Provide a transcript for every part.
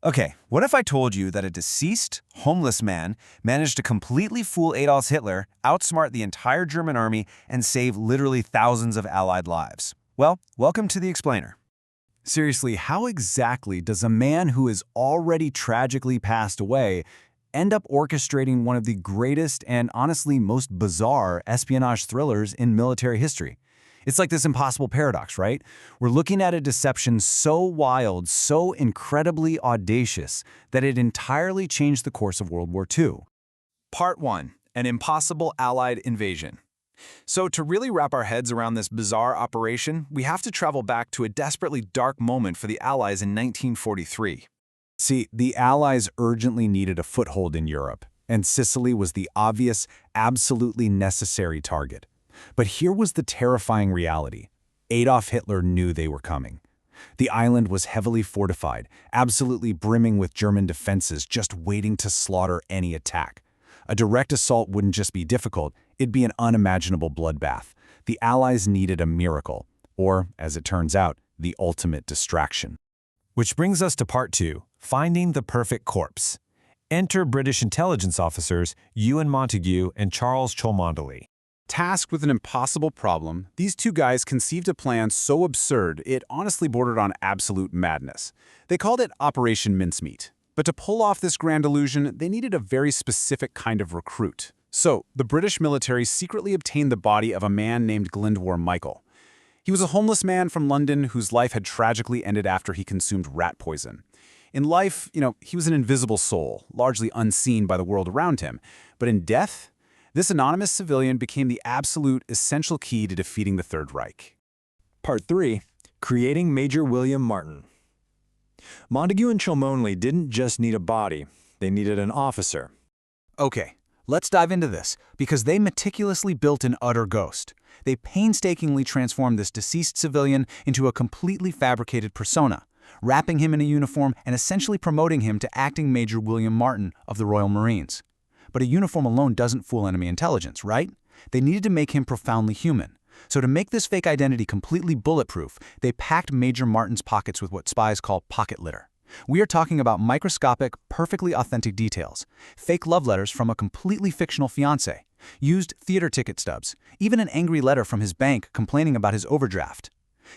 Okay, what if I told you that a deceased, homeless man managed to completely fool Adolf Hitler, outsmart the entire German army, and save literally thousands of Allied lives? Well, welcome to the Explainer. Seriously, how exactly does a man who has already tragically passed away end up orchestrating one of the greatest and honestly most bizarre espionage thrillers in military history? It's like this impossible paradox, right? We're looking at a deception so wild, so incredibly audacious, that it entirely changed the course of World War II. Part 1. An impossible Allied invasion. So to really wrap our heads around this bizarre operation, we have to travel back to a desperately dark moment for the Allies in 1943. See, the Allies urgently needed a foothold in Europe, and Sicily was the obvious, absolutely necessary target. But here was the terrifying reality. Adolf Hitler knew they were coming. The island was heavily fortified, absolutely brimming with German defenses just waiting to slaughter any attack. A direct assault wouldn't just be difficult, it'd be an unimaginable bloodbath. The Allies needed a miracle, or, as it turns out, the ultimate distraction. Which brings us to Part 2, Finding the Perfect Corpse. Enter British intelligence officers Ewan Montague and Charles Cholmondeley. Tasked with an impossible problem, these two guys conceived a plan so absurd it honestly bordered on absolute madness. They called it Operation Mincemeat. But to pull off this grand illusion, they needed a very specific kind of recruit. So, the British military secretly obtained the body of a man named Glyndwr Michael. He was a homeless man from London whose life had tragically ended after he consumed rat poison. In life, he was an invisible soul, largely unseen by the world around him. But in death, this anonymous civilian became the absolute essential key to defeating the Third Reich. Part 3. Creating Major William Martin. Montague and Cholmondeley didn't just need a body, they needed an officer. Okay, let's dive into this, because they meticulously built an utter ghost. They painstakingly transformed this deceased civilian into a completely fabricated persona, wrapping him in a uniform and essentially promoting him to acting Major William Martin of the Royal Marines. But a uniform alone doesn't fool enemy intelligence, right? They needed to make him profoundly human. So to make this fake identity completely bulletproof, they packed Major Martin's pockets with what spies call pocket litter. We are talking about microscopic, perfectly authentic details, fake love letters from a completely fictional fiancé, used theater ticket stubs, even an angry letter from his bank complaining about his overdraft.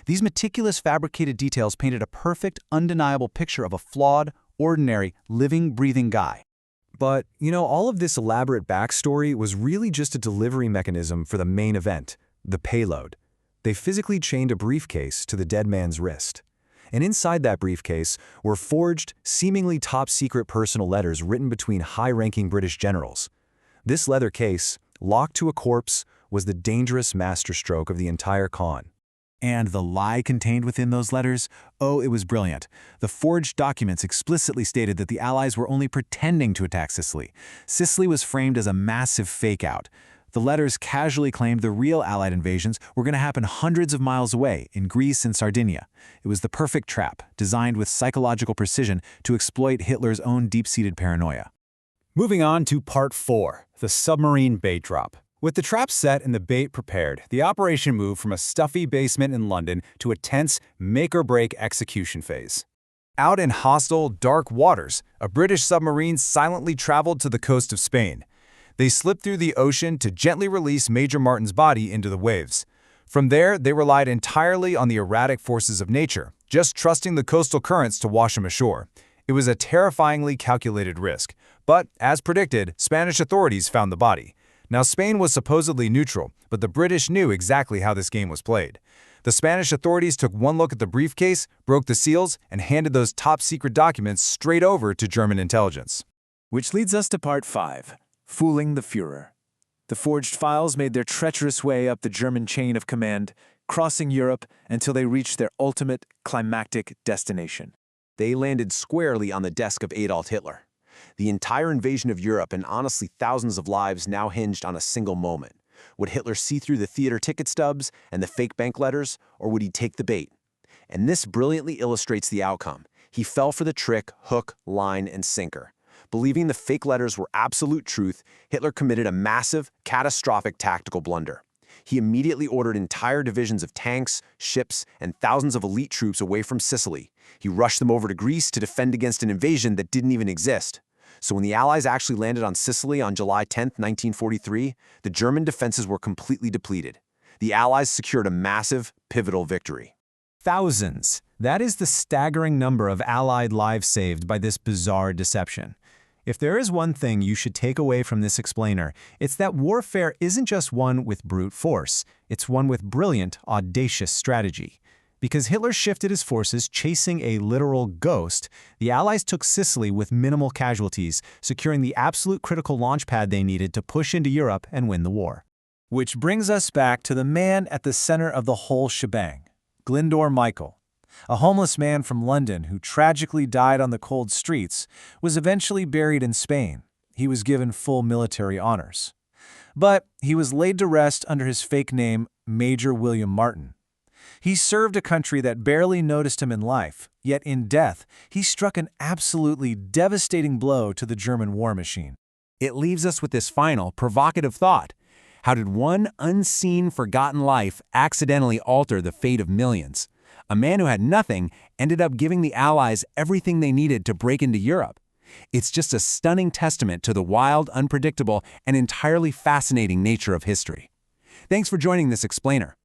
These meticulous fabricated details painted a perfect, undeniable picture of a flawed, ordinary, living, breathing guy. But, all of this elaborate backstory was really just a delivery mechanism for the main event, the payload. They physically chained a briefcase to the dead man's wrist. And inside that briefcase were forged, seemingly top-secret personal letters written between high-ranking British generals. This leather case, locked to a corpse, was the dangerous masterstroke of the entire con. And the lie contained within those letters? Oh, it was brilliant. The forged documents explicitly stated that the Allies were only pretending to attack Sicily. Sicily was framed as a massive fake-out. The letters casually claimed the real Allied invasions were going to happen hundreds of miles away, in Greece and Sardinia. It was the perfect trap, designed with psychological precision to exploit Hitler's own deep-seated paranoia. Moving on to Part 4, the submarine bait drop. With the trap set and the bait prepared, the operation moved from a stuffy basement in London to a tense, make-or-break execution phase. Out in hostile, dark waters, a British submarine silently traveled to the coast of Spain. They slipped through the ocean to gently release Major Martin's body into the waves. From there, they relied entirely on the erratic forces of nature, just trusting the coastal currents to wash him ashore. It was a terrifyingly calculated risk, but, as predicted, Spanish authorities found the body. Now, Spain was supposedly neutral, but the British knew exactly how this game was played. The Spanish authorities took one look at the briefcase, broke the seals, and handed those top-secret documents straight over to German intelligence. Which leads us to Part 5, Fooling the Führer. The forged files made their treacherous way up the German chain of command, crossing Europe until they reached their ultimate, climactic destination. They landed squarely on the desk of Adolf Hitler. The entire invasion of Europe and honestly thousands of lives now hinged on a single moment. Would Hitler see through the theater ticket stubs and the fake bank letters, or would he take the bait? And this brilliantly illustrates the outcome. He fell for the trick, hook, line, and sinker. Believing the fake letters were absolute truth, Hitler committed a massive, catastrophic tactical blunder. He immediately ordered entire divisions of tanks, ships, and thousands of elite troops away from Sicily. He rushed them over to Greece to defend against an invasion that didn't even exist. So when the Allies actually landed on Sicily on July 10, 1943, the German defenses were completely depleted. The Allies secured a massive, pivotal victory. Thousands. That is the staggering number of Allied lives saved by this bizarre deception. If there is one thing you should take away from this explainer, it's that warfare isn't just one with brute force, it's one with brilliant, audacious strategy. Because Hitler shifted his forces chasing a literal ghost, the Allies took Sicily with minimal casualties, securing the absolute critical launchpad they needed to push into Europe and win the war. Which brings us back to the man at the center of the whole shebang, Glyndor Michael. A homeless man from London who tragically died on the cold streets was eventually buried in Spain. He was given full military honors. But he was laid to rest under his fake name, Major William Martin. He served a country that barely noticed him in life, yet in death, he struck an absolutely devastating blow to the German war machine. It leaves us with this final, provocative thought. How did one unseen, forgotten life accidentally alter the fate of millions? A man who had nothing ended up giving the Allies everything they needed to break into Europe. It's just a stunning testament to the wild, unpredictable, and entirely fascinating nature of history. Thanks for joining this explainer.